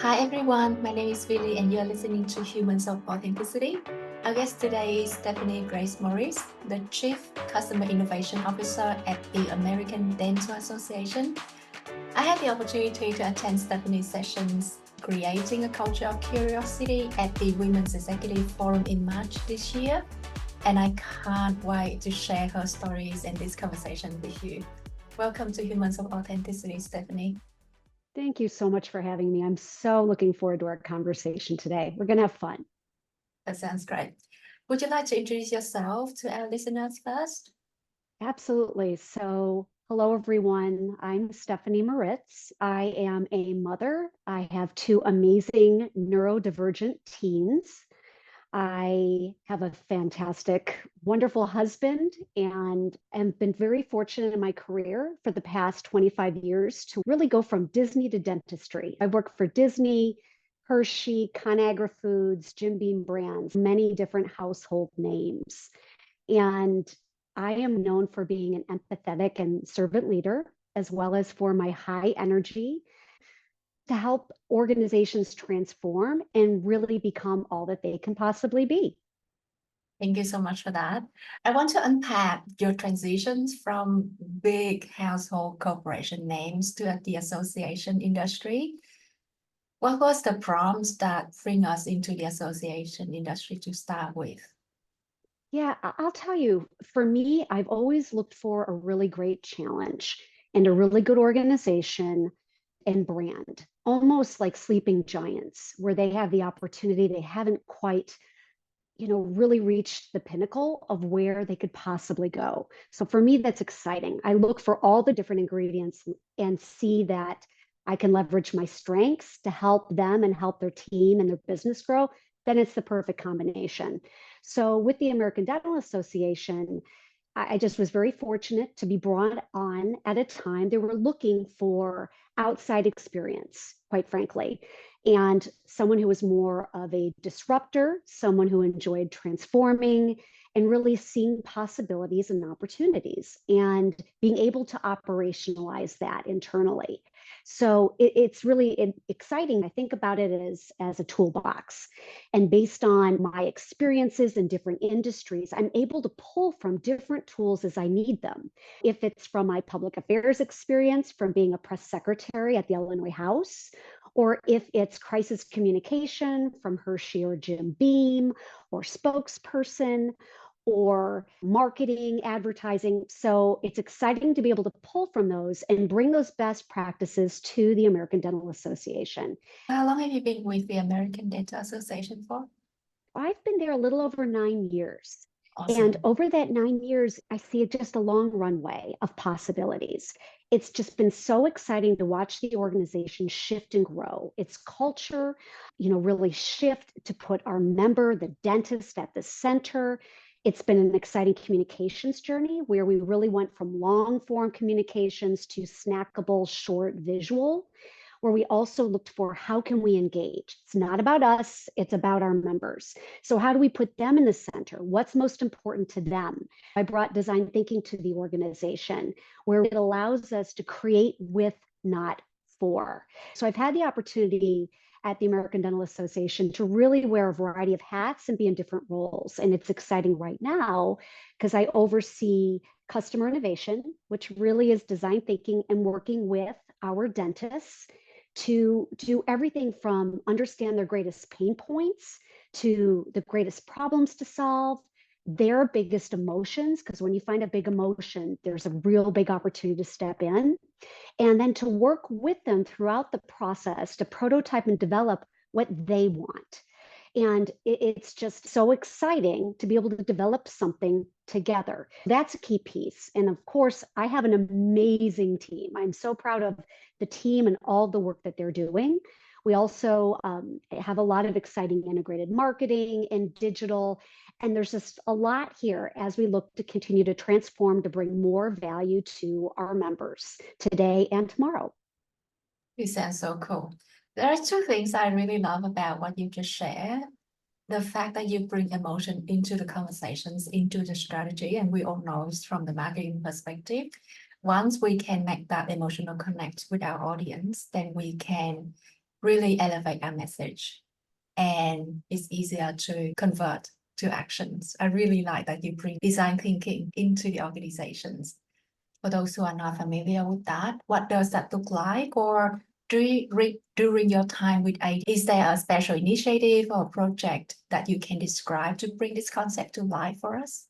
Hi everyone, my name is Billy and you're listening to Humans of Authenticity. Our guest today is Stephanie Crase Moritz, the Chief Customer Innovation Officer at the American Dental Association. I had the opportunity to attend Stephanie's sessions, Creating a Culture of Curiosity at the Women's Executive Forum in March this year, and I can't wait to share her stories and this conversation with you. Welcome to Humans of Authenticity, Stephanie. Thank you so much for having me. I'm so looking forward to our conversation today. We're going to have fun. That sounds great. Would you like to introduce yourself to our listeners first? Absolutely. So, hello, everyone. I'm Stephanie Moritz. I am a mother. I have two amazing neurodivergent teens. I have a fantastic, wonderful husband and have been very fortunate in my career for the past 25 years to really go from Disney to dentistry. I've worked for Disney, Hershey, ConAgra Foods, Jim Beam brands, many different household names. And I am known for being an empathetic and servant leader, as well as for my high energy to help organizations transform and really become all that they can possibly be. Thank you so much for that. I want to unpack your transitions from big household corporation names to the association industry. What was the prompts that bring us into the association industry to start with? Yeah, I'll tell you, for me, I've always looked for a really great challenge and a really good organization and brand, almost like sleeping giants, where they have the opportunity, they haven't quite really reached the pinnacle of where they could possibly go. So for me, that's exciting. I look for all the different ingredients and see that I can leverage my strengths to help them and help their team and their business grow. Then it's the perfect combination. So with the American Dental Association, I just was very fortunate to be brought on at a time they were looking for outside experience, quite frankly, and someone who was more of a disruptor, someone who enjoyed transforming and really seeing possibilities and opportunities and being able to operationalize that internally. So it's really exciting. I think about it as a toolbox. And based on my experiences in different industries, I'm able to pull from different tools as I need them. If it's from my public affairs experience, from being a press secretary at the Illinois House, or if it's crisis communication from Hershey or Jim Beam, or spokesperson, or marketing, advertising. So it's exciting to be able to pull from those and bring those best practices to the American Dental Association. How long have you been with the American Dental Association for? I've been there a little over 9 years. And Awesome. over that 9 years, I see just a long runway of possibilities. It's just been so exciting to watch the organization shift and grow. Its culture, really shift to put our member, the dentist, at the center. It's been an exciting communications journey where we really went from long form communications to snackable, short visual, where we also looked for how can we engage. It's not about us, it's about our members. So how do we put them in the center? What's most important to them? I brought design thinking to the organization where it allows us to create with, not for. So I've had the opportunity at the American Dental Association to really wear a variety of hats and be in different roles. And it's exciting right now because I oversee customer innovation, which really is design thinking and working with our dentists to do everything from understand their greatest pain points to the greatest problems to solve, their biggest emotions, because when you find a big emotion, there's a real big opportunity to step in, and then to work with them throughout the process to prototype and develop what they want. And it's just so exciting to be able to develop something together. That's a key piece. And of course, I have an amazing team. I'm so proud of the team and all the work that they're doing. We also have a lot of exciting integrated marketing and digital. And there's just a lot here as we look to continue to transform to bring more value to our members today and tomorrow. You sound so cool. There are two things I really love about what you just shared. The fact that you bring emotion into the conversations, into the strategy, and we all know it's from the marketing perspective. Once we can make that emotional connect with our audience, then we can really elevate our message, and it's easier to convert to actions. I really like that you bring design thinking into the organizations. For those who are not familiar with that, what does that look like? Or during your time with AD, is there a special initiative or project that you can describe to bring this concept to life for us?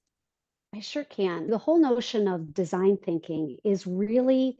I sure can. The whole notion of design thinking is really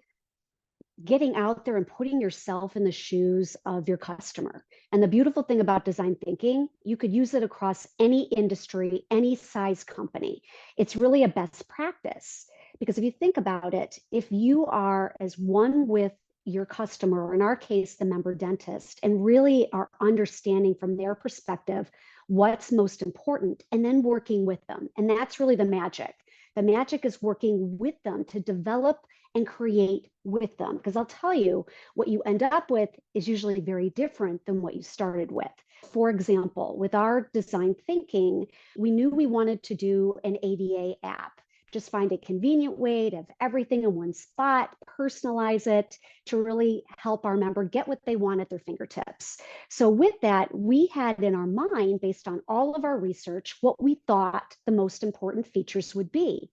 getting out there and putting yourself in the shoes of your customer. And the beautiful thing about design thinking, you could use it across any industry, any size company. It's really a best practice because if you think about it, if you are as one with your customer, or in our case, the member dentist, and really are understanding from their perspective what's most important and then working with them. And that's really the magic. The magic is working with them to develop and create with them. Because I'll tell you, what you end up with is usually very different than what you started with. For example, with our design thinking, we knew we wanted to do an ADA app. Just find a convenient way to have everything in one spot, personalize it to really help our member get what they want at their fingertips. So with that, we had in our mind, based on all of our research, what we thought the most important features would be.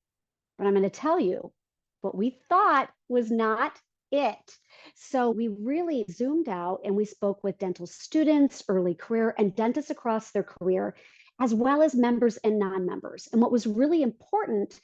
But I'm going to tell you, what we thought was not it. So we really zoomed out and we spoke with dental students, early career, and dentists across their career, as well as members and non-members. And what was really important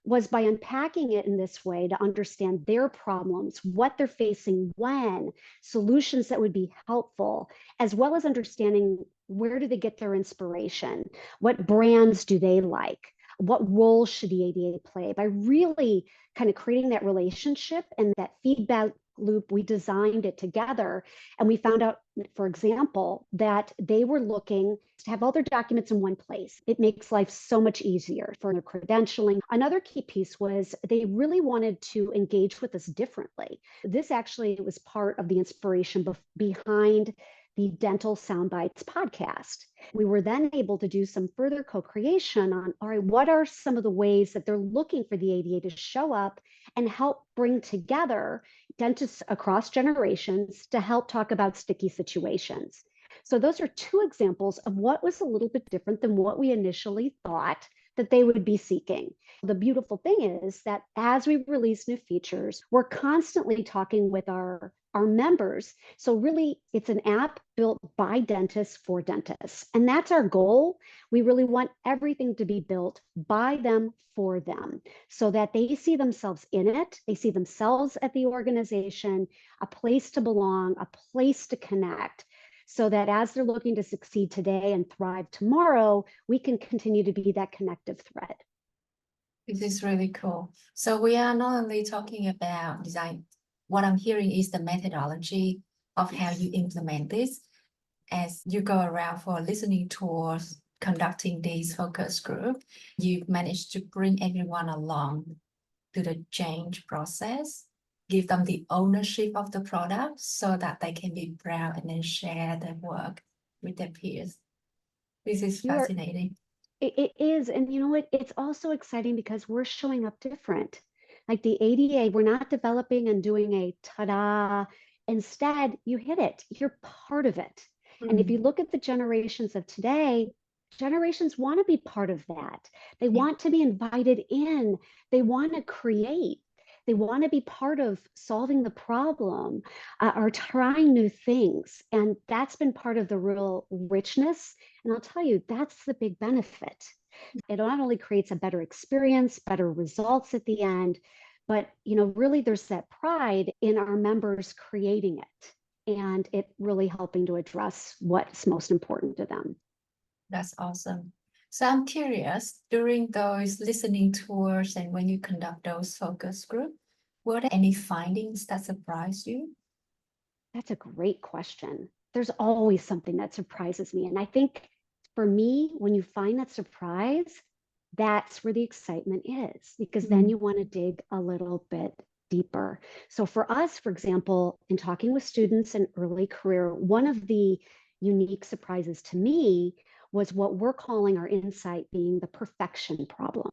was by unpacking it in this way to understand their problems, what they're facing when, solutions that would be helpful, as well as understanding where do they get their inspiration, what brands do they like, what role should the ADA play. By really kind of creating that relationship and that feedback loop, we designed it together. And we found out, for example, that they were looking to have all their documents in one place. It makes life so much easier for their credentialing. Another key piece was they really wanted to engage with us differently. This actually was part of the inspiration behind the Dental Soundbites podcast. We were then able to do some further co-creation on, all right, what are some of the ways that they're looking for the ADA to show up and help bring together dentists across generations to help talk about sticky situations. So those are two examples of what was a little bit different than what we initially thought that they would be seeking. The beautiful thing is that as we release new features, we're constantly talking with our members. So really, it's an app built by dentists for dentists. And that's our goal. We really want everything to be built by them for them so that they see themselves in it. They see themselves at the organization, a place to belong, a place to connect, so that as they're looking to succeed today and thrive tomorrow, we can continue to be that connective thread. This is really cool. So we are not only talking about design. What I'm hearing is the methodology of how you implement this as you go around for listening tours, conducting these focus group. You've managed to bring everyone along to the change process, give them the ownership of the product so that they can be proud and then share their work with their peers. This is fascinating. It is. And you know what? It's also exciting because we're showing up different. Like the ADA, we're not developing and doing a ta-da. Instead, you hit it. You're part of it. And if you look at the generations of today, generations want to be part of that. They want to be invited in. They want to create. They want to be part of solving the problem or trying new things. And that's been part of the real richness. And I'll tell you, that's the big benefit. It not only creates a better experience, better results at the end, but really there's that pride in our members creating it and it really helping to address what's most important to them. That's awesome. So I'm curious, during those listening tours and when you conduct those focus groups, were there any findings that surprised you? That's a great question. There's always something that surprises me. And I think for me, when you find that surprise, that's where the excitement is, because then you want to dig a little bit deeper. So for us, for example, in talking with students in early career, one of the unique surprises to me was what we're calling our insight being the perfection problem.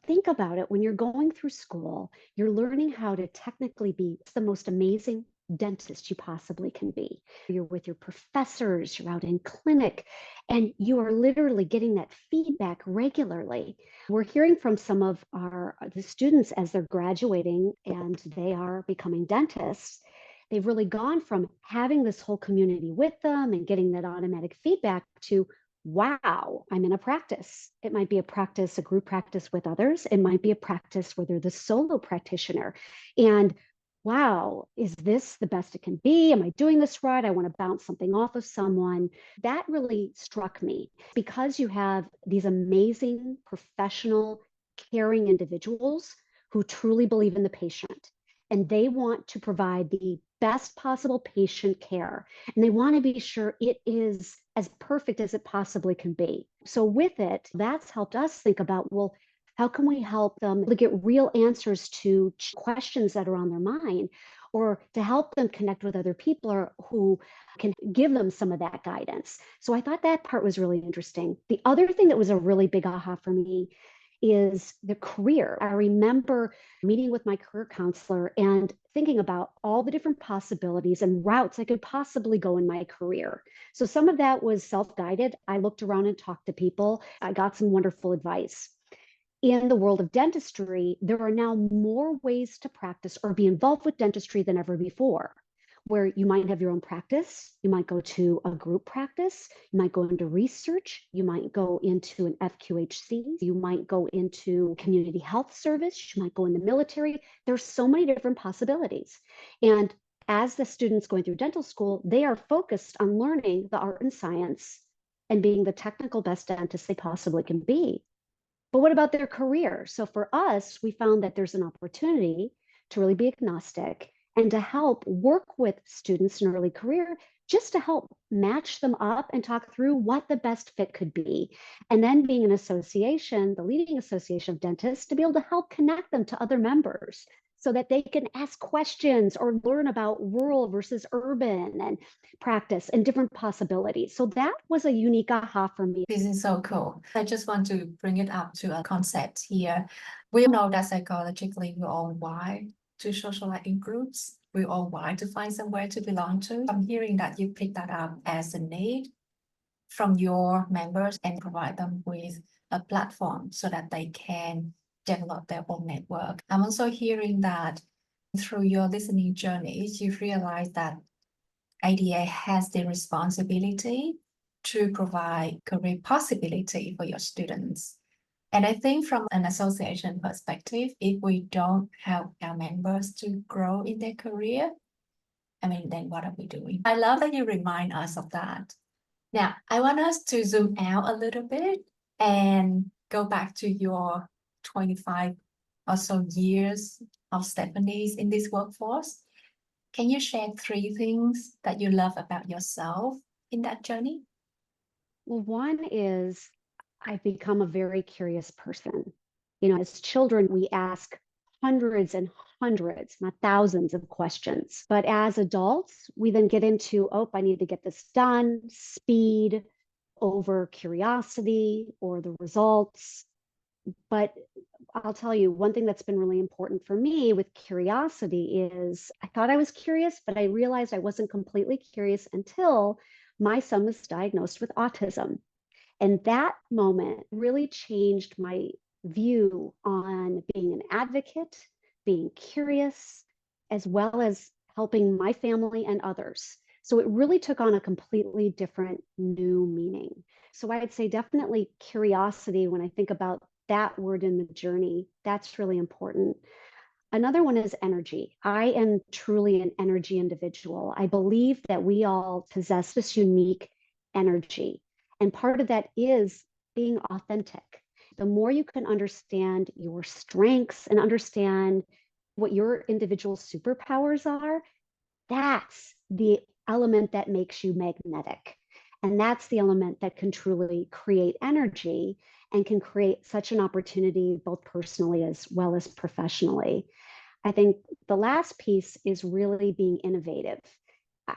Think about it. When you're going through school, you're learning how to technically be the most amazing dentist you possibly can be. You're with your professors, you're out in clinic, and you are literally getting that feedback regularly. We're hearing from some of the students as they're graduating and they are becoming dentists. They've really gone from having this whole community with them and getting that automatic feedback to, wow, I'm in a practice. It might be a practice, a group practice with others. It might be a practice where they're the solo practitioner. And wow, is this the best it can be? Am I doing this right? I want to bounce something off of someone. That really struck me because you have these amazing, professional, caring individuals who truly believe in the patient and they want to provide the best possible patient care. And they want to be sure it is as perfect as it possibly can be. So, with it, that's helped us think about, well, how can we help them to get real answers to questions that are on their mind, or to help them connect with other people who can give them some of that guidance? So I thought that part was really interesting. The other thing that was a really big aha for me is the career. I remember meeting with my career counselor and thinking about all the different possibilities and routes I could possibly go in my career. So some of that was self-guided. I looked around and talked to people. I got some wonderful advice. In the world of dentistry, there are now more ways to practice or be involved with dentistry than ever before, where you might have your own practice, you might go to a group practice, you might go into research, you might go into an FQHC, you might go into community health service, you might go in the military. There's so many different possibilities. And as the students going through dental school, they are focused on learning the art and science and being the technical best dentists they possibly can be. But what about their career? So for us, we found that there's an opportunity to really be agnostic and to help work with students in early career, just to help match them up and talk through what the best fit could be. And then being an association, the leading association of dentists, to be able to help connect them to other members so that they can ask questions or learn about rural versus urban and practice and different possibilities. So that was a unique aha for me. This is so cool. I just want to bring it up to a concept here. We know that psychologically we're all wired to socialize in groups. We're all wired to find somewhere to belong to. I'm hearing that you pick that up as a need from your members and provide them with a platform so that they can develop their own network. I'm also hearing that through your listening journeys, you've realized that ADA has the responsibility to provide career possibility for your students. And I think from an association perspective, if we don't help our members to grow in their career, then what are we doing? I love that you remind us of that. Now, I want us to zoom out a little bit and go back to your 25 or so years of Stephanie's in this workforce. Can you share 3 things that you love about yourself in that journey? Well, one is I've become a very curious person. As children, we ask hundreds and hundreds, not thousands of questions. But as adults, we then get into, oh, I need to get this done, speed over curiosity or the results. But I'll tell you, one thing that's been really important for me with curiosity is I thought I was curious, but I realized I wasn't completely curious until my son was diagnosed with autism. And that moment really changed my view on being an advocate, being curious, as well as helping my family and others. So it really took on a completely different new meaning. So I'd say definitely curiosity when I think about that word in the journey, that's really important. Another one is energy. I am truly an energy individual. I believe that we all possess this unique energy. And part of that is being authentic. The more you can understand your strengths and understand what your individual superpowers are, that's the element that makes you magnetic. And that's the element that can truly create energy and can create such an opportunity, both personally as well as professionally. I think the last piece is really being innovative.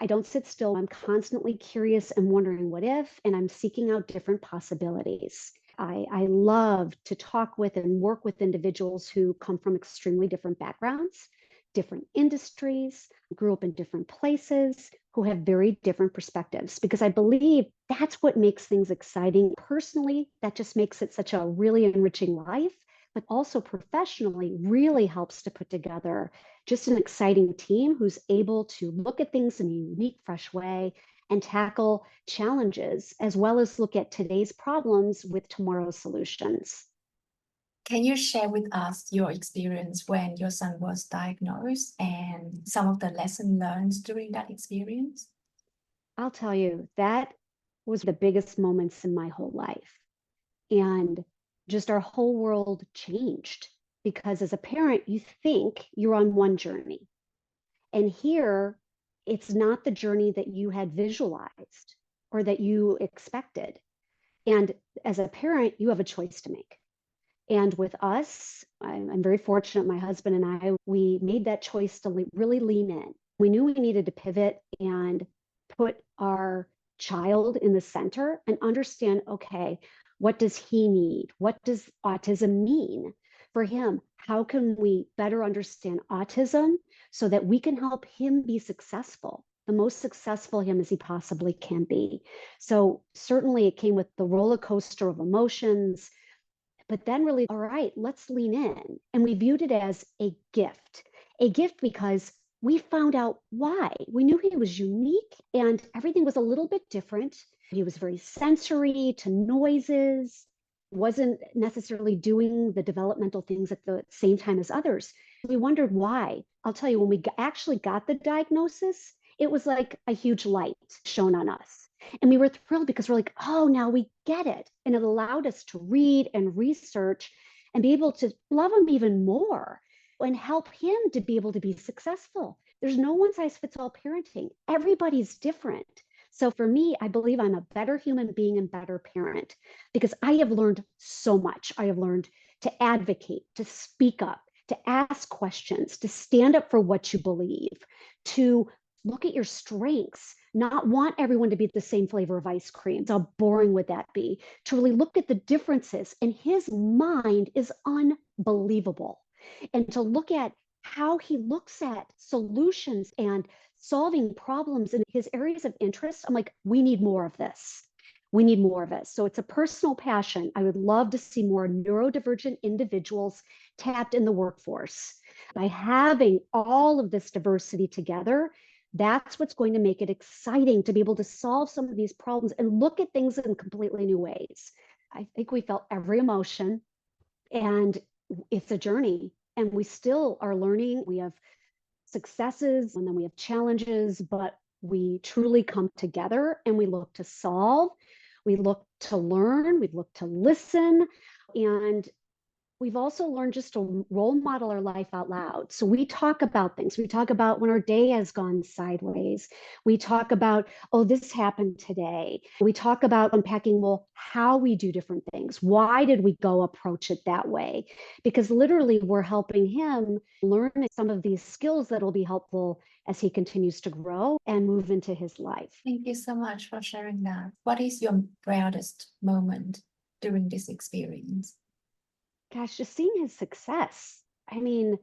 I don't sit still. I'm constantly curious and wondering what if, and I'm seeking out different possibilities. I love to talk with and work with individuals who come from extremely different backgrounds different industries, grew up in different places, who have very different perspectives, because I believe that's what makes things exciting. Personally, that just makes it such a really enriching life, but also professionally really helps to put together just an exciting team who's able to look at things in a unique, fresh way and tackle challenges, as well as look at today's problems with tomorrow's solutions. Can you share with us your experience when your son was diagnosed and some of the lessons learned during that experience? I'll tell you, that was the biggest moments in my whole life. And just our whole world changed because as a parent, you think you're on one journey. And here, it's not the journey that you had visualized or that you expected. And as a parent, you have a choice to make. And with us, I'm very fortunate, my husband and I, we made that choice to really lean in. We knew we needed to pivot and put our child in the center and understand, okay, what does he need? What does autism mean for him? How can we better understand autism so that we can help him be successful, the most successful him as he possibly can be? So certainly it came with the roller coaster of emotions, but then really, all right, let's lean in. And we viewed it as a gift because we found out why. We knew he was unique and everything was a little bit different. He was very sensory to noises, wasn't necessarily doing the developmental things at the same time as others. We wondered why. I'll tell you, when we actually got the diagnosis, it was like a huge light shone on us. And we were thrilled because we're like, oh, now we get it. And it allowed us to read and research and be able to love him even more and help him to be able to be successful. There's no one size fits all parenting. Everybody's different. So for me, I believe I'm a better human being and better parent because I have learned so much. I have learned to advocate, to speak up, to ask questions, to stand up for what you believe, to look at your strengths, not want everyone to be the same flavor of ice cream. How boring would that be? To really look at the differences. And his mind is unbelievable. And to look at how he looks at solutions and solving problems in his areas of interest, I'm like, we need more of this. We need more of it. So it's a personal passion. I would love to see more neurodivergent individuals tapped in the workforce. By having all of this diversity together, that's what's going to make it exciting to be able to solve some of these problems and look at things in completely new ways. I think we felt every emotion, and it's a journey, and we still are learning. We have successes and then we have challenges, but we truly come together and we look to solve, we look to learn, we look to listen, and we've also learned just to role model our life out loud. So we talk about things. We talk about when our day has gone sideways. We talk about, oh, this happened today. We talk about unpacking, well, how we do different things. Why did we go approach it that way? Because literally we're helping him learn some of these skills that will be helpful as he continues to grow and move into his life. Thank you so much for sharing that. What is your proudest moment during this experience? Gosh, just seeing his success. I mean,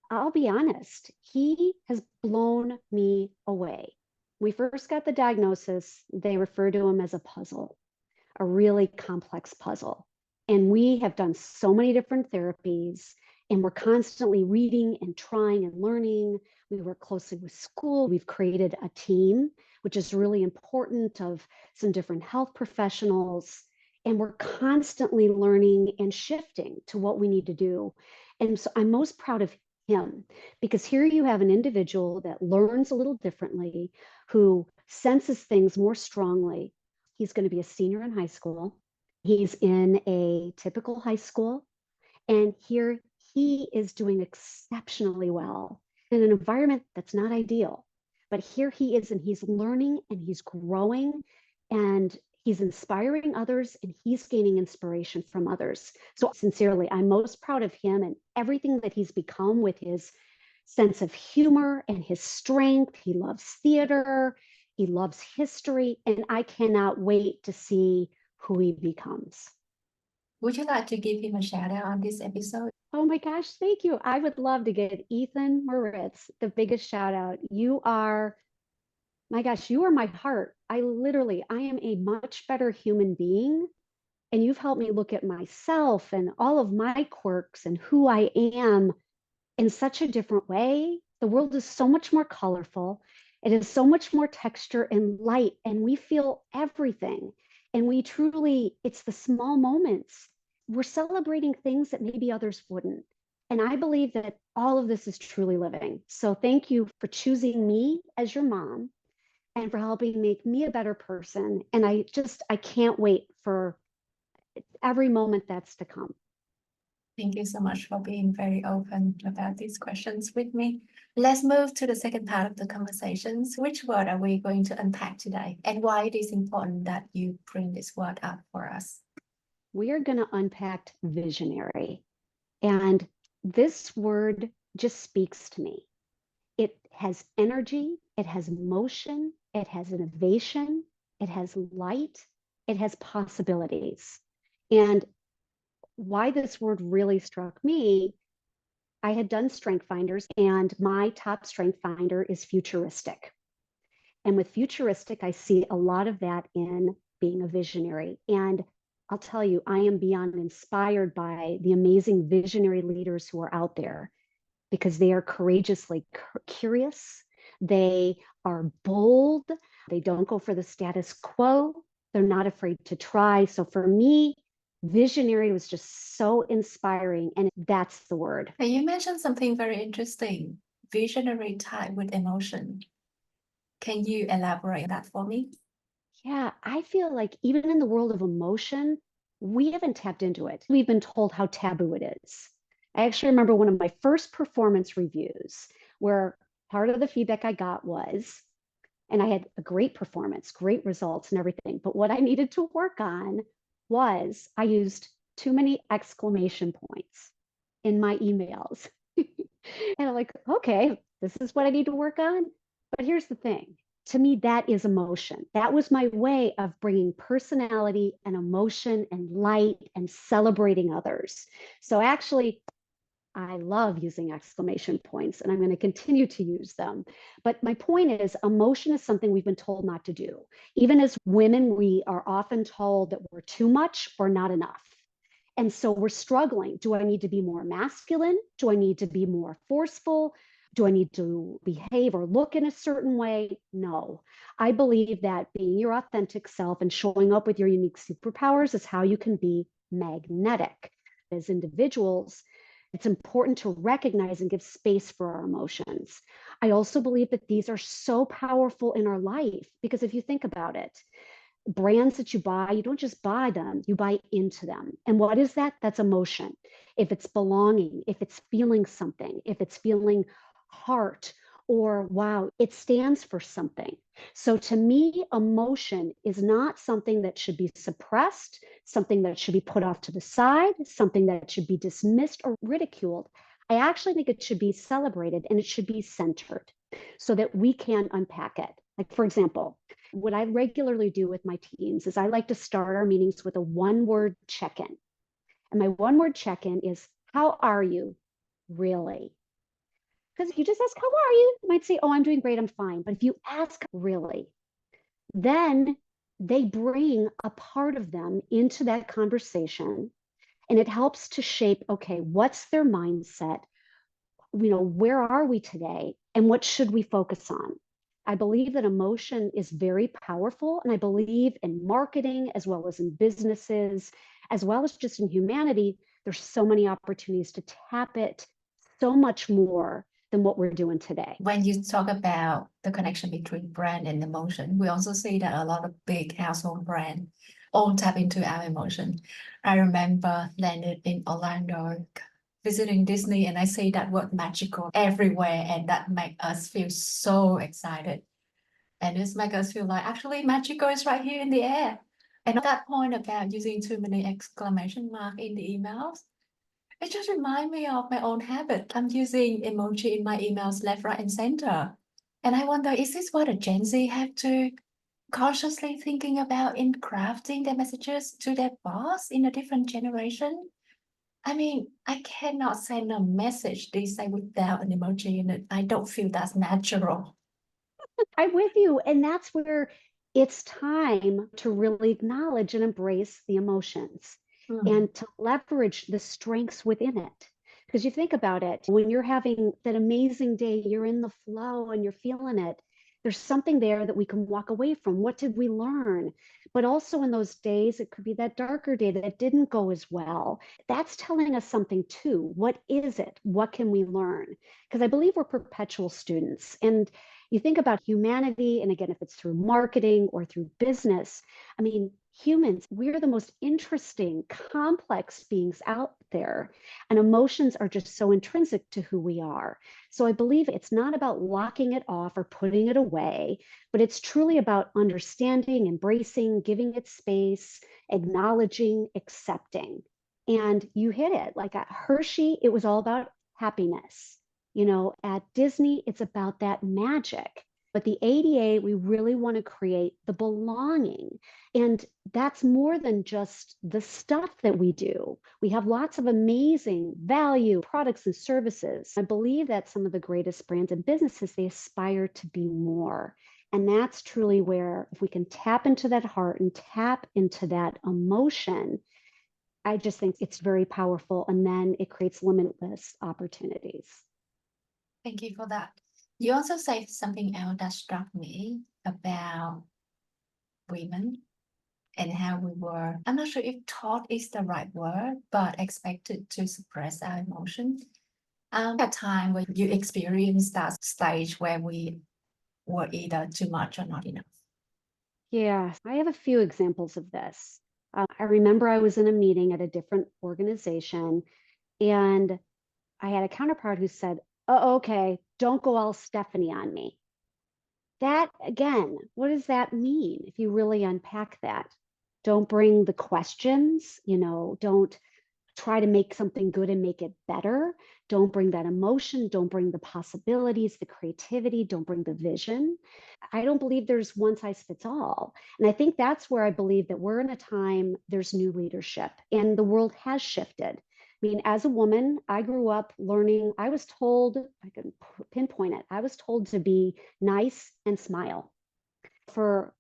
I'll be honest, he has blown me away. We first got the diagnosis, they refer to him as a puzzle, a really complex puzzle. And we have done so many different therapies, and we're constantly reading and trying and learning. We work closely with school. We've created a team, which is really important, of some different health professionals. And we're constantly learning and shifting to what we need to do. And so I'm most proud of him because here you have an individual that learns a little differently, who senses things more strongly. He's going to be a senior in high school. He's in a typical high school. And here he is doing exceptionally well in an environment that's not ideal. But here he is, and he's learning and he's growing and he's inspiring others and he's gaining inspiration from others. So sincerely, I'm most proud of him and everything that he's become with his sense of humor and his strength. He loves theater, he loves history, and I cannot wait to see who he becomes. Would you like to give him a shout out on this episode? Oh my gosh, thank you. I would love to give Ethan Moritz the biggest shout out. You are, my gosh, you are my heart. I am a much better human being. And you've helped me look at myself and all of my quirks and who I am in such a different way. The world is so much more colorful. It is so much more texture and light, and we feel everything. And we truly, it's the small moments. We're celebrating things that maybe others wouldn't. And I believe that all of this is truly living. So thank you for choosing me as your mom and for helping make me a better person. And I can't wait for every moment that's to come. Thank you so much for being very open about these questions with me. Let's move to the second part of the conversations. Which word are we going to unpack today, and why it is important that you bring this word up for us? We are going to unpack visionary. And this word just speaks to me. It has energy, it has motion, it has innovation, it has light, it has possibilities. And why this word really struck me, I had done strength finders, and my top strength finder is futuristic. And with futuristic, I see a lot of that in being a visionary. And I'll tell you, I am beyond inspired by the amazing visionary leaders who are out there because they are courageously curious. They are bold. They don't go for the status quo. They're not afraid to try. So for me, visionary was just so inspiring. And that's the word. And you mentioned something very interesting, visionary tied with emotion. Can you elaborate on that for me? Yeah, I feel like even in the world of emotion, we haven't tapped into it. We've been told how taboo it is. I actually remember one of my first performance reviews where part of the feedback I got was, and I had a great performance, great results and everything. But what I needed to work on was I used too many exclamation points in my emails. And I'm like, okay, this is what I need to work on. But here's the thing, to me, that is emotion. That was my way of bringing personality and emotion and light and celebrating others. So actually, I love using exclamation points and I'm going to continue to use them. But my point is, emotion is something we've been told not to do. Even as women, we are often told that we're too much or not enough. And so we're struggling. Do I need to be more masculine? Do I need to be more forceful? Do I need to behave or look in a certain way? No. I believe that being your authentic self and showing up with your unique superpowers is how you can be magnetic. As individuals, it's important to recognize and give space for our emotions. I also believe that these are so powerful in our life because if you think about it, brands that you buy, you don't just buy them, you buy into them. And what is that? That's emotion. If it's belonging, if it's feeling something, if it's feeling heart or wow, it stands for something. So to me, emotion is not something that should be suppressed, something that should be put off to the side, something that should be dismissed or ridiculed. I actually think it should be celebrated and it should be centered so that we can unpack it. Like, for example, what I regularly do with my teams is I like to start our meetings with a one-word check-in. And my one-word check-in is, how are you really? Because if you just ask, how are you? You might say, oh, I'm doing great, I'm fine. But if you ask really, then they bring a part of them into that conversation. And it helps to shape, okay, what's their mindset? Where are we today? And what should we focus on? I believe that emotion is very powerful. And I believe in marketing, as well as in businesses, as well as just in humanity, there's so many opportunities to tap it so much more than what we're doing today. When you talk about the connection between brand and emotion, we also see that a lot of big household brands all tap into our emotion. I remember landed in Orlando visiting Disney and I see that word magical everywhere and that make us feel so excited. And it's make us feel like actually magical is right here in the air. And that point about using too many exclamation mark in the emails, it just reminds me of my own habit. I'm using emoji in my emails left, right, and center. And I wonder, is this what a Gen Z have to? consciously thinking about in crafting their messages to their boss in a different generation. I mean, I cannot send a message these days without an emoji in it. I don't feel that's natural. I'm with you. And that's where it's time to really acknowledge and embrace the emotions Hmm. and to leverage the strengths within it. Because you think about it, when you're having that amazing day, you're in the flow and you're feeling it. There's something there that we can walk away from. What did we learn? But also in those days, it could be that darker day that didn't go as well. That's telling us something too. What is it? What can we learn? Because I believe we're perpetual students. And you think about humanity, and again, if it's through marketing or through business, I mean, humans, we're the most interesting, complex beings out there. And emotions are just so intrinsic to who we are. So I believe it's not about locking it off or putting it away, but it's truly about understanding, embracing, giving it space, acknowledging, accepting. And you hit it. Like at Hershey, it was all about happiness. At Disney, it's about that magic. But the ADA, we really want to create the belonging. And that's more than just the stuff that we do. We have lots of amazing value products and services. I believe that some of the greatest brands and businesses, they aspire to be more. And that's truly where, if we can tap into that heart and tap into that emotion, I just think it's very powerful. And then it creates limitless opportunities. Thank you for that. You also said something else that struck me about women and how we were, I'm not sure if taught is the right word, but expected to suppress our emotions. A time when you experienced that stage where we were either too much or not enough. Yeah, I have a few examples of this. I remember I was in a meeting at a different organization, and I had a counterpart who said, "Oh, okay, don't go all Stephanie on me." That, again, what does that mean if you really unpack that? Don't bring the questions, don't try to make something good and make it better. Don't bring that emotion. Don't bring the possibilities, the creativity. Don't bring the vision. I don't believe there's one size fits all. And I think that's where I believe that we're in a time there's new leadership and the world has shifted. I mean, as a woman, I grew up learning, I was told, I can pinpoint it, I was told to be nice and smile. For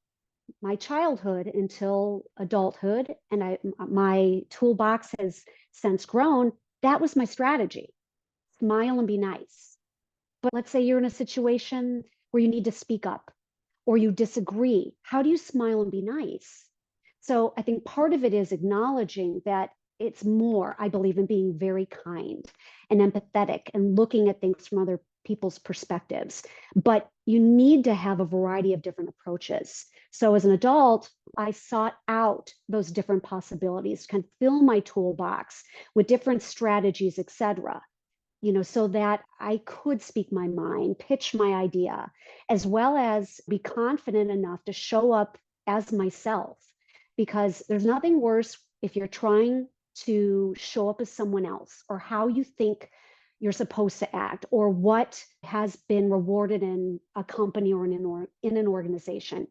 my childhood until adulthood, and my toolbox has since grown, that was my strategy. Smile and be nice. But let's say you're in a situation where you need to speak up or you disagree. How do you smile and be nice? So I think part of it is acknowledging that it's more, I believe in being very kind and empathetic and looking at things from other people's perspectives. But you need to have a variety of different approaches. So as an adult, I sought out those different possibilities, kind of fill my toolbox with different strategies, et cetera, so that I could speak my mind, pitch my idea, as well as be confident enough to show up as myself. Because there's nothing worse if you're trying to show up as someone else or how you think you're supposed to act or what has been rewarded in a company or in an organization.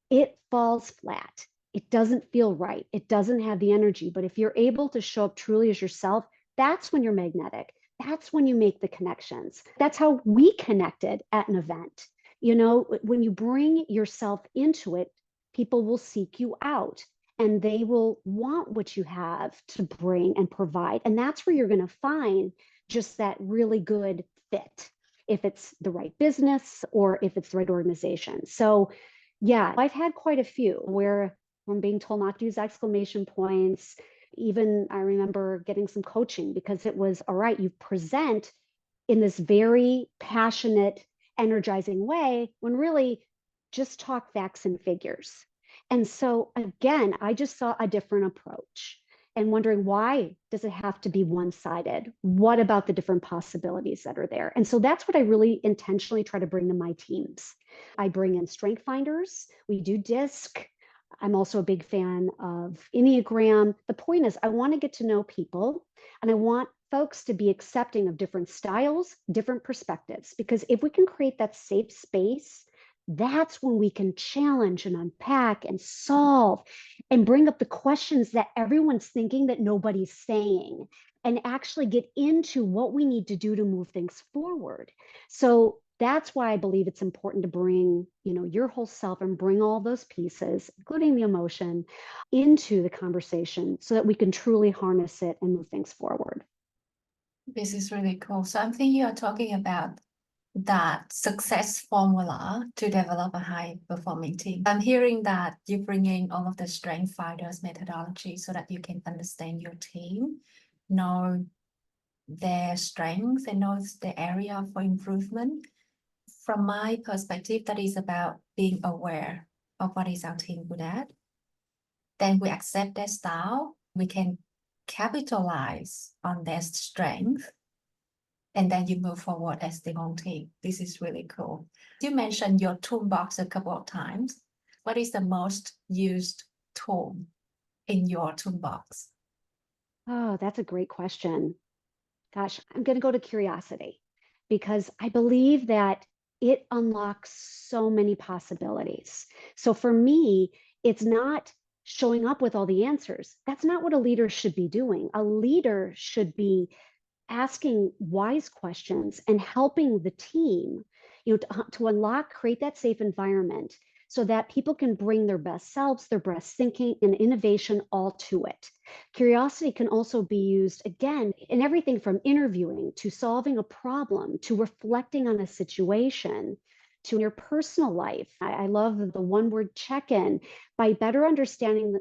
It falls flat. It doesn't feel right. It doesn't have the energy. But if you're able to show up truly as yourself, that's when you're magnetic. That's when you make the connections. That's how we connected at an event. When you bring yourself into it, people will seek you out and they will want what you have to bring and provide. And that's where you're going to find just that really good fit, if it's the right business or if it's the right organization. So, yeah, I've had quite a few where I'm being told not to use exclamation points. Even I remember getting some coaching because it was all right, you present in this very passionate, energizing way when really just talk facts and figures. And so again, I just saw a different approach and wondering, why does it have to be one-sided? What about the different possibilities that are there? And so that's what I really intentionally try to bring to my teams. I bring in strength finders. We do DISC. I'm also a big fan of Enneagram. The point is, I want to get to know people and I want folks to be accepting of different styles, different perspectives, because if we can create that safe space, that's when we can challenge and unpack and solve and bring up the questions that everyone's thinking that nobody's saying, and actually get into what we need to do to move things forward. So that's why I believe it's important to bring, your whole self and bring all those pieces, including the emotion, into the conversation so that we can truly harness it and move things forward. This is really cool. So I'm thinking you're talking about that success formula to develop a high performing team. I'm hearing that you bring in all of the strength finders methodology so that you can understand your team, know their strengths and know the area for improvement. From my perspective, that is about being aware of what is our team good at. Then we accept their style. We can capitalize on their strength. And then you move forward as the whole team. This is really cool. You mentioned your toolbox a couple of times. What is the most used tool in your toolbox? Oh, that's a great question. Gosh, I'm going to go to curiosity because I believe that it unlocks so many possibilities. So for me, it's not showing up with all the answers. That's not what a leader should be doing. A leader should be asking wise questions and helping the team, to unlock, create that safe environment so that people can bring their best selves, their best thinking and innovation all to it. Curiosity can also be used again in everything from interviewing to solving a problem to reflecting on a situation to your personal life. I love the one word check-in. By better understanding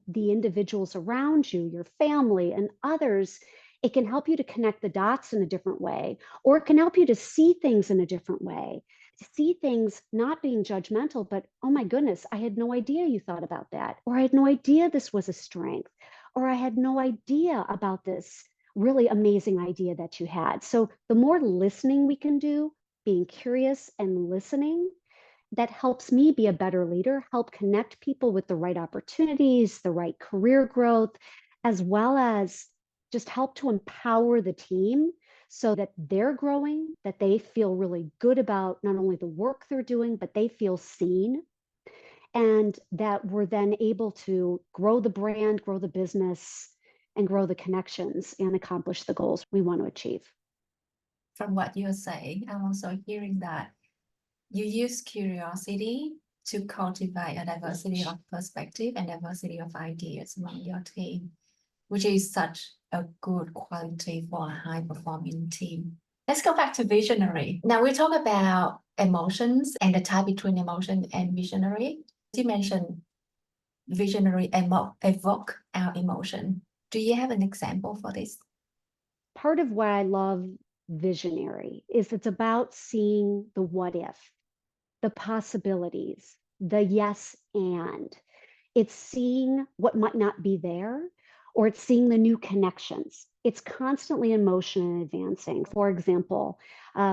the individuals around you, your family and others, it can help you to connect the dots in a different way, or it can help you to see things in a different way. See things not being judgmental, but oh my goodness, I had no idea you thought about that. Or I had no idea this was a strength. Or I had no idea about this really amazing idea that you had. So the more listening we can do, being curious and listening, that helps me be a better leader, help connect people with the right opportunities, the right career growth, as well as just help to empower the team so that they're growing, that they feel really good about not only the work they're doing, but they feel seen, and that we're then able to grow the brand, grow the business, and grow the connections and accomplish the goals we want to achieve. From what you're saying, I'm also hearing that you use curiosity to cultivate a diversity of perspective and diversity of ideas among your team, which is such a good quality for a high-performing team. Let's go back to visionary. Now we talk about emotions and the tie between emotion and visionary. You mentioned visionary evoke our emotion. Do you have an example for this? Part of why I love visionary is it's about seeing the what if, the possibilities, the yes and. It's seeing what might not be there, or it's seeing the new connections. It's constantly in motion and advancing. For example,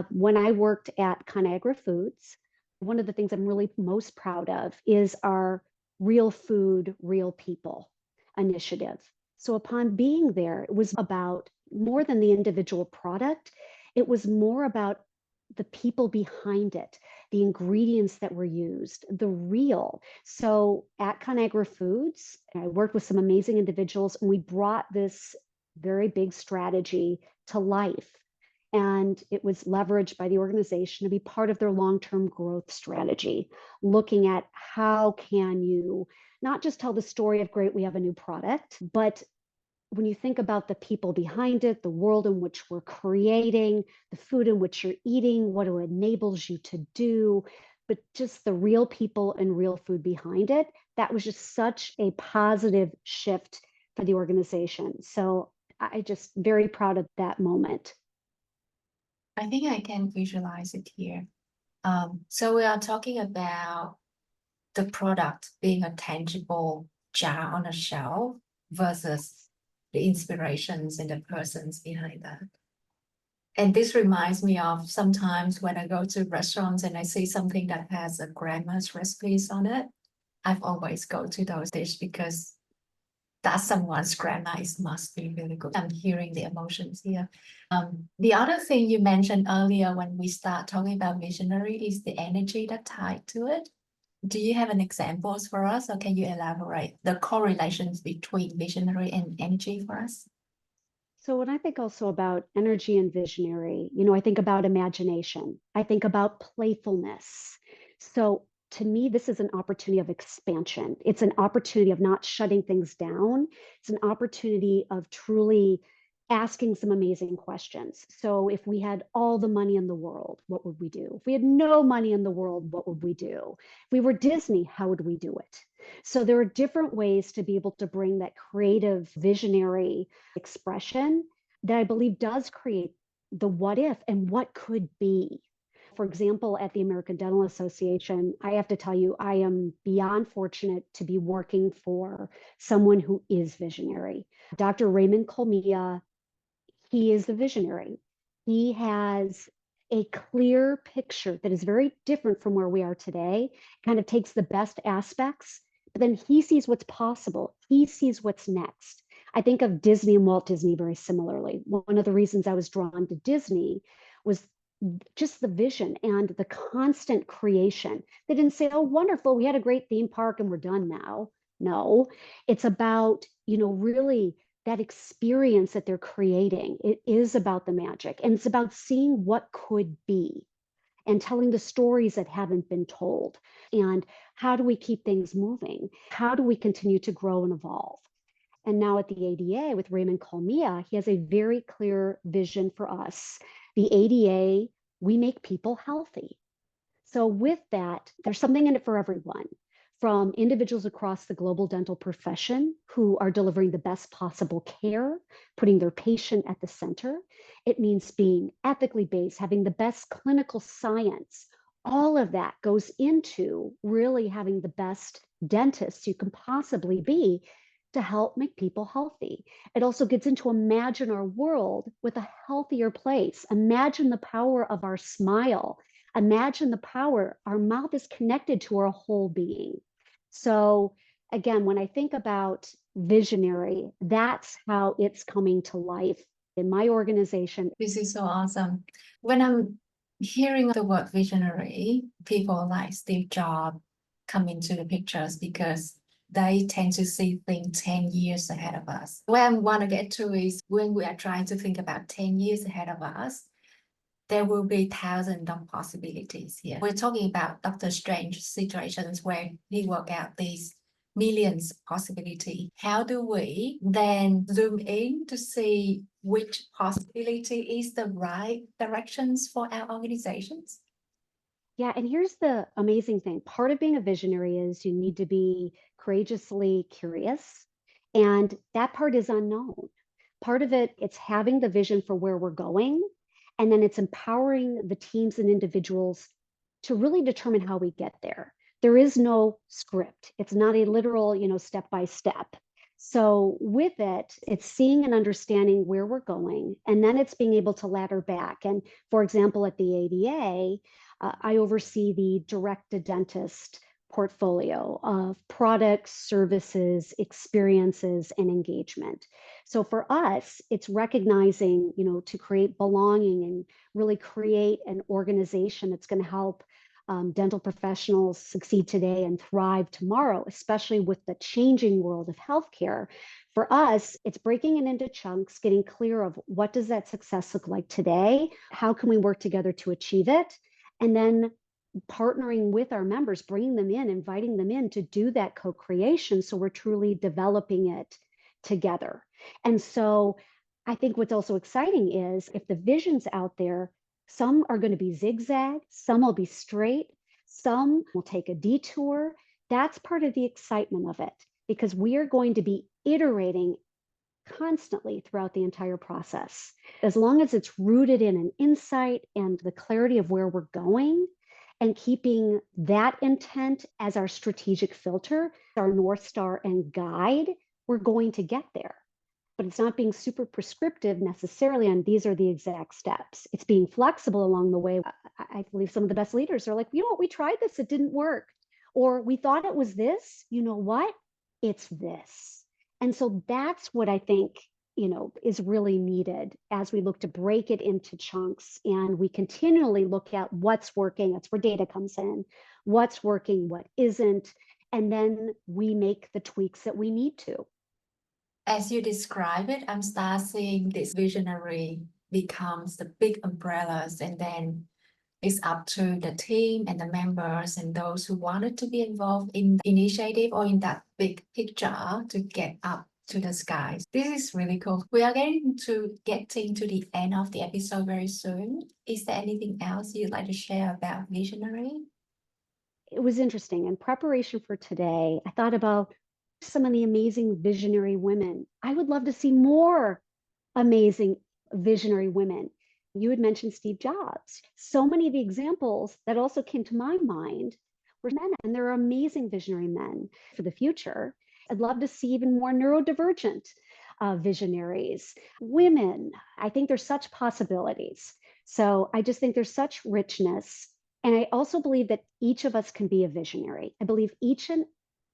when I worked at Conagra Foods, one of the things I'm really most proud of is our Real Food, Real People initiative. So upon being there, it was about more than the individual product. It was more about the people behind it, the ingredients that were used, the real. So at Conagra Foods, I worked with some amazing individuals and we brought this very big strategy to life. And it was leveraged by the organization to be part of their long-term growth strategy, looking at how can you not just tell the story of great, we have a new product, but when you think about the people behind it, the world in which we're creating, the food in which you're eating, what it enables you to do, but just the real people and real food behind it, that was just such a positive shift for the organization. So I just very proud of that moment. I think I can visualize it here. So we are talking about the product being a tangible jar on a shelf versus the inspirations and the persons behind that. And this reminds me of sometimes when I go to restaurants and I see something that has a grandma's recipes on it, I've always go to those dishes because that someone's grammar must be really good. I'm hearing the emotions here. The other thing you mentioned earlier when we start talking about visionary is the energy that tied to it. Do you have an examples for us, or can you elaborate the correlations between visionary and energy for us? So when I think also about energy and visionary, you know, I think about imagination. I think about playfulness. So to me, this is an opportunity of expansion. It's an opportunity of not shutting things down. It's an opportunity of truly asking some amazing questions. So if we had all the money in the world, what would we do? If we had no money in the world, what would we do? If we were Disney, how would we do it? So there are different ways to be able to bring that creative, visionary expression that I believe does create the what if and what could be. For example, at the American Dental Association, I have to tell you, I am beyond fortunate to be working for someone who is visionary. Dr. Raymond Colmia, he is the visionary. He has a clear picture that is very different from where we are today, kind of takes the best aspects, but then he sees what's possible. He sees what's next. I think of Disney and Walt Disney very similarly. One of the reasons I was drawn to Disney was just the vision and the constant creation. They didn't say, oh, wonderful, we had a great theme park and we're done now. No, it's about, you know, really that experience that they're creating. It is about the magic, and it's about seeing what could be and telling the stories that haven't been told. And how do we keep things moving? How do we continue to grow and evolve? And now at the ADA with Raymond Colmia, he has a very clear vision for us. The ADA, we make people healthy. So with that, there's something in it for everyone, from individuals across the global dental profession who are delivering the best possible care, putting their patient at the center. It means being ethically based, having the best clinical science. All of that goes into really having the best dentists you can possibly be to help make people healthy. It also gets into imagine our world with a healthier place. Imagine the power of our smile. Imagine the power. Our mouth is connected to our whole being. So again, when I think about visionary, that's how it's coming to life in my organization. This is so awesome. When I'm hearing the word visionary, people like Steve Jobs come into the pictures because they tend to see things 10 years ahead of us. Where I want to get to is when we are trying to think about 10 years ahead of us, there will be thousands of possibilities here. We're talking about Doctor Strange situations where he work out these millions possibility. How do we then zoom in to see which possibility is the right directions for our organizations? Yeah, and here's the amazing thing. Part of being a visionary is you need to be courageously curious, and that part is unknown. Part of it, it's having the vision for where we're going, and then it's empowering the teams and individuals to really determine how we get there. There is no script. It's not a literal, you know, step by step. So with it, it's seeing and understanding where we're going, and then it's being able to ladder back. And for example, at the ADA, I oversee the direct to dentist portfolio of products, services, experiences, and engagement. So for us, it's recognizing, you know, to create belonging and really create an organization that's going to help dental professionals succeed today and thrive tomorrow, especially with the changing world of healthcare. For us, it's breaking it into chunks, getting clear of what does that success look like today? How can we work together to achieve it? And then partnering with our members, bringing them in, inviting them in to do that co-creation. So we're truly developing it together. And so I think what's also exciting is if the vision's out there, some are going to be zigzag, some will be straight, some will take a detour. That's part of the excitement of it, because we are going to be iterating constantly throughout the entire process. As long as it's rooted in an insight and the clarity of where we're going, and keeping that intent as our strategic filter, our North Star and guide, we're going to get there. But it's not being super prescriptive necessarily on these are the exact steps. It's being flexible along the way. I believe some of the best leaders are like, you know what, we tried this, it didn't work. Or we thought it was this, you know what? It's this. And so that's what I think, is really needed as we look to break it into chunks and we continually look at what's working. That's where data comes in, what's working, what isn't, and then we make the tweaks that we need to. As you describe it, I'm start seeing this visionary becomes the big umbrellas, and then it's up to the team and the members and those who wanted to be involved in the initiative or in that big picture to get up to the skies. This is really cool. We are getting to the end of the episode very soon. Is there anything else you'd like to share about visionary? It was interesting. In preparation for today, I thought about some of the amazing visionary women. I would love to see more amazing visionary women. You had mentioned Steve Jobs. So many of the examples that also came to my mind were men, and there are amazing visionary men for the future. I'd love to see even more neurodivergent visionaries, women. I think there's such possibilities. So I just think there's such richness. And I also believe that each of us can be a visionary. I believe each and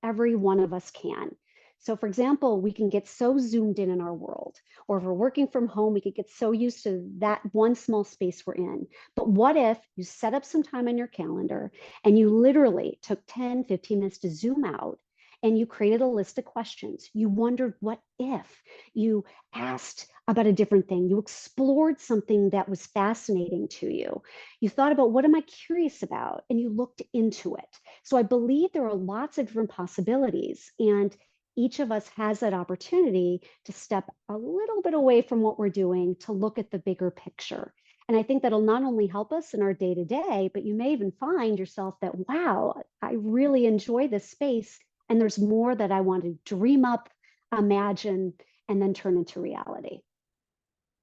every one of us can. So, for example, we can get so zoomed in our world, or if we're working from home, we could get so used to that one small space we're in. But what if you set up some time on your calendar and you literally took 10, 15 minutes to zoom out and you created a list of questions? You wondered, what if? You asked about a different thing. You explored something that was fascinating to you. You thought about, what am I curious about? And you looked into it. So I believe there are lots of different possibilities. And each of us has that opportunity to step a little bit away from what we're doing to look at the bigger picture. And I think that'll not only help us in our day to day, but you may even find yourself that, wow, I really enjoy this space. And there's more that I want to dream up, imagine, and then turn into reality.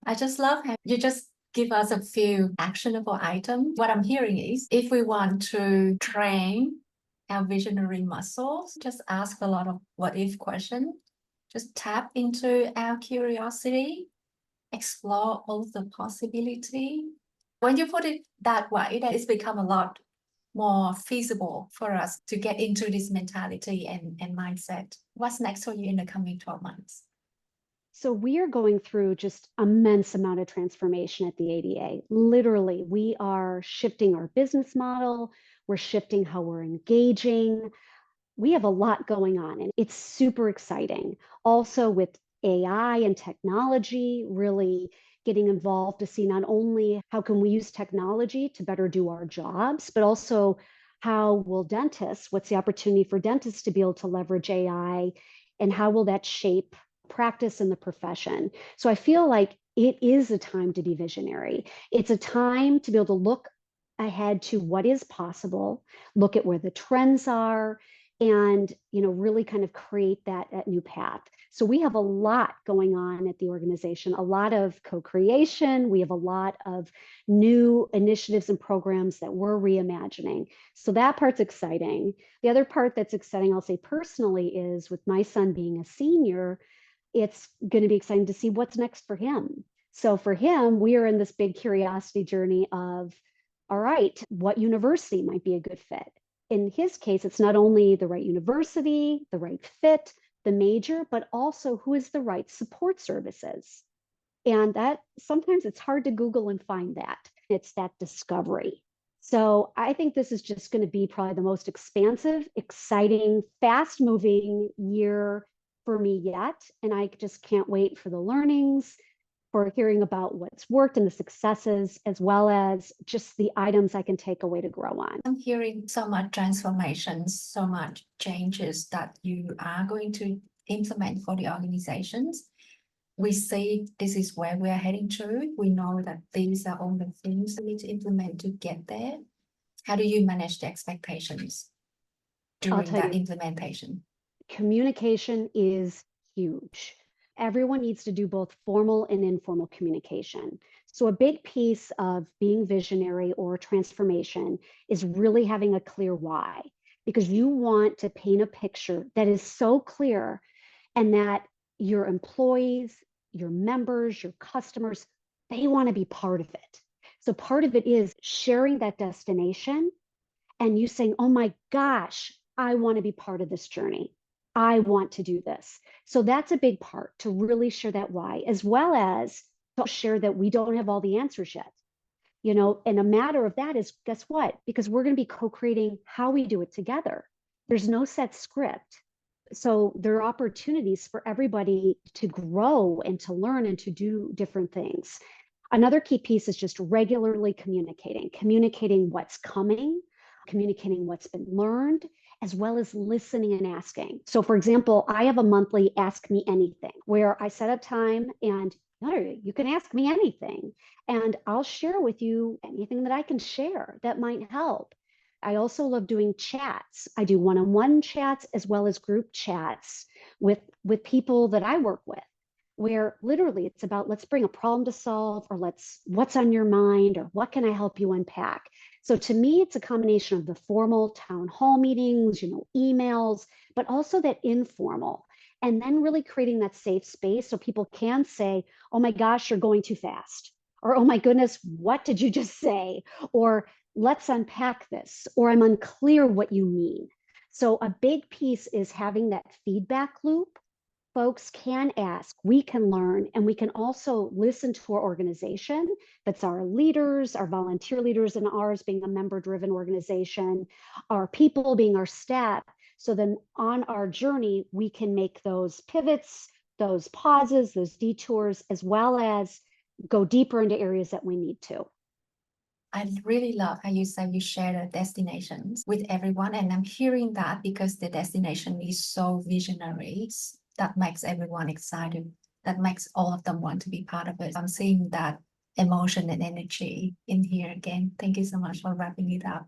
I just love how you just give us a few actionable items. What I'm hearing is if we want to train our visionary muscles, just ask a lot of what if questions, just tap into our curiosity, explore all the possibility. When you put it that way, that it's become a lot more feasible for us to get into this mentality and mindset. What's next for you in the coming 12 months? So we are going through just immense amount of transformation at the ADA. Literally, we are shifting our business model. We're shifting how we're engaging. We have a lot going on, and it's super exciting. Also with AI and technology, really getting involved to see not only how can we use technology to better do our jobs, but also how will dentists, what's the opportunity for dentists to be able to leverage AI, and how will that shape practice in the profession? So I feel like it is a time to be visionary. It's a time to be able to look ahead to what is possible, look at where the trends are, and really kind of create that new path. So we have a lot going on at the organization, a lot of co-creation. We have a lot of new initiatives and programs that we're reimagining. So that part's exciting. The other part that's exciting, I'll say personally, is with my son being a senior, it's going to be exciting to see what's next for him. So for him, we are in this big curiosity journey of, all right, what university might be a good fit? In his case, it's not only the right university, the right fit, the major, but also who is the right support services. And that sometimes it's hard to Google and find that. It's that discovery. So I think this is just going to be probably the most expansive, exciting, fast moving year for me yet. And I just can't wait for the learnings, for hearing about what's worked and the successes, as well as just the items I can take away to grow on. I'm hearing so much transformations, so much changes that you are going to implement for the organizations. We see this is where we are heading to. We know that these are all the things we need to implement to get there. How do you manage the expectations during that implementation? Communication is huge. Everyone needs to do both formal and informal communication. So a big piece of being visionary or transformation is really having a clear why, because you want to paint a picture that is so clear and that your employees, your members, your customers, they want to be part of it. So part of it is sharing that destination and you saying, oh my gosh, I want to be part of this journey. I want to do this. So that's a big part, to really share that why, as well as to share that we don't have all the answers yet. And a matter of that is, guess what? Because we're going to be co-creating how we do it together. There's no set script. So there are opportunities for everybody to grow and to learn and to do different things. Another key piece is just regularly communicating what's coming, communicating what's been learned, as well as listening and asking. So, for example, I have a monthly Ask Me Anything where I set up time and you can ask me anything, and I'll share with you anything that I can share that might help. I also love doing chats. I do one-on-one chats as well as group chats with people that I work with, where literally it's about, let's bring a problem to solve, or what's on your mind, or what can I help you unpack? So to me, it's a combination of the formal town hall meetings, emails, but also that informal. And then really creating that safe space so people can say, oh my gosh, you're going too fast. Or, oh my goodness, what did you just say? Or let's unpack this. Or I'm unclear what you mean. So a big piece is having that feedback loop. Folks can ask, we can learn, and we can also listen to our organization. That's our leaders, our volunteer leaders, and ours being a member-driven organization, our people being our staff. So then on our journey, we can make those pivots, those pauses, those detours, as well as go deeper into areas that we need to. I really love how you say you share the destinations with everyone. And I'm hearing that because the destination is so visionary. That makes everyone excited. That makes all of them want to be part of it. I'm seeing that emotion and energy in here again. Thank you so much for wrapping it up.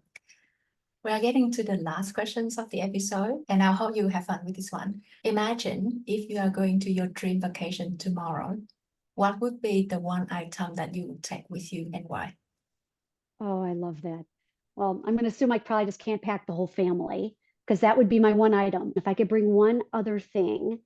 We are getting to the last questions of the episode, and I hope you have fun with this one. Imagine if you are going to your dream vacation tomorrow, what would be the one item that you would take with you and why? Oh, I love that. Well, I'm going to assume I probably just can't pack the whole family, because that would be my one item. If I could bring one other thing,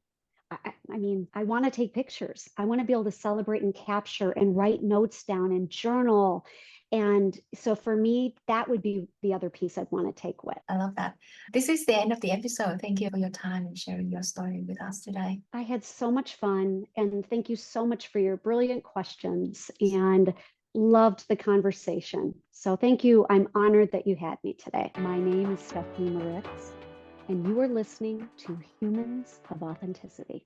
I want to take pictures. I want to be able to celebrate and capture and write notes down and journal. And so for me, that would be the other piece I'd want to take with. I love that. This is the end of the episode. Thank you for your time and sharing your story with us today. I had so much fun, and thank you so much for your brilliant questions, and loved the conversation. So thank you. I'm honored that you had me today. My name is Stephanie Moritz, and you are listening to Humans of Authenticity.